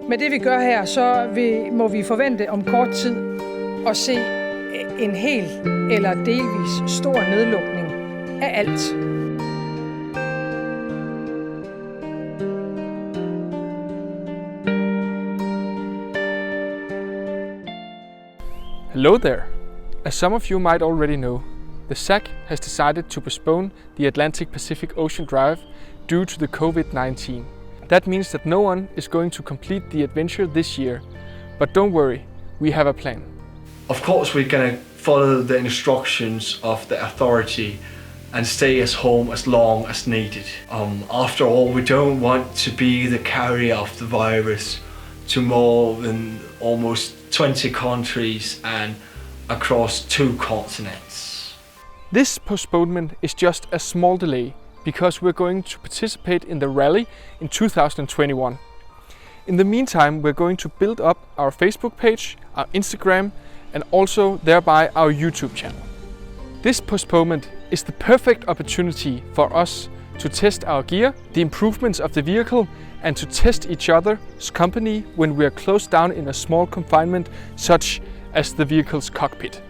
Med det vi gør her, så må vi forvente om kort tid at se en hel eller delvis stor nedlukning af alt. Hello there! As some of you might already know, the SAC has decided to postpone the Atlantic Pacific Ocean Drive due to the COVID-19. That means that no one is going to complete the adventure this year. But don't worry, we have a plan. Of course we're going to follow the instructions of the authority and stay at home as long as needed. After all, we don't want to be the carrier of the virus to more than almost 20 countries and across 2 continents. This postponement is just a small delay because we're going to participate in the rally in 2021. In the meantime, we're going to build up our Facebook page, our Instagram, and also thereby our YouTube channel. This postponement is the perfect opportunity for us to test our gear, the improvements of the vehicle, and to test each other's company when we are closed down in a small confinement such as the vehicle's cockpit.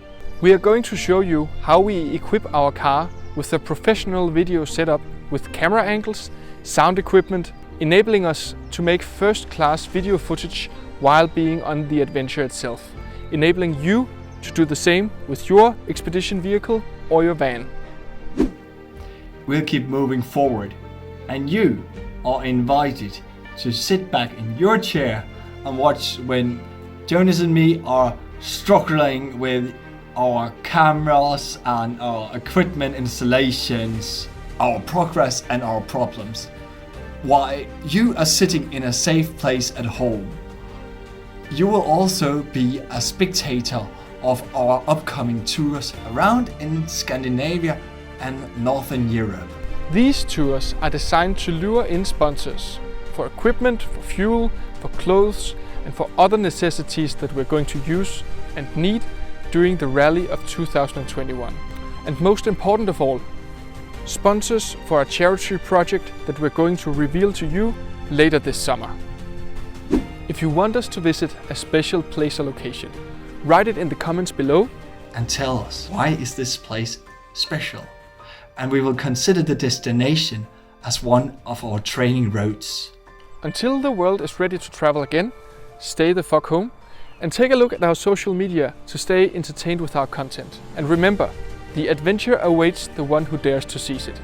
We are going to show you how we equip our car with a professional video setup with camera angles, sound equipment, enabling us to make first-class video footage while being on the adventure itself, enabling you to do the same with your expedition vehicle or your van. We'll keep moving forward, and you are invited to sit back in your chair and watch when Jonas and me are struggling with our cameras and our equipment installations, our progress and our problems, while you are sitting in a safe place at home. You will also be a spectator of our upcoming tours around in Scandinavia and Northern Europe. These tours are designed to lure in sponsors for equipment, for fuel, for clothes, and for other necessities that we're going to use and need during the rally of 2021. And most important of all, sponsors for a charity project that we're going to reveal to you later this summer. If you want us to visit a special place or location, write it in the comments below and tell us, why is this place special? And we will consider the destination as one of our training routes. Until the world is ready to travel again, stay the fuck home and take a look at our social media to stay entertained with our content. And remember, the adventure awaits the one who dares to seize it.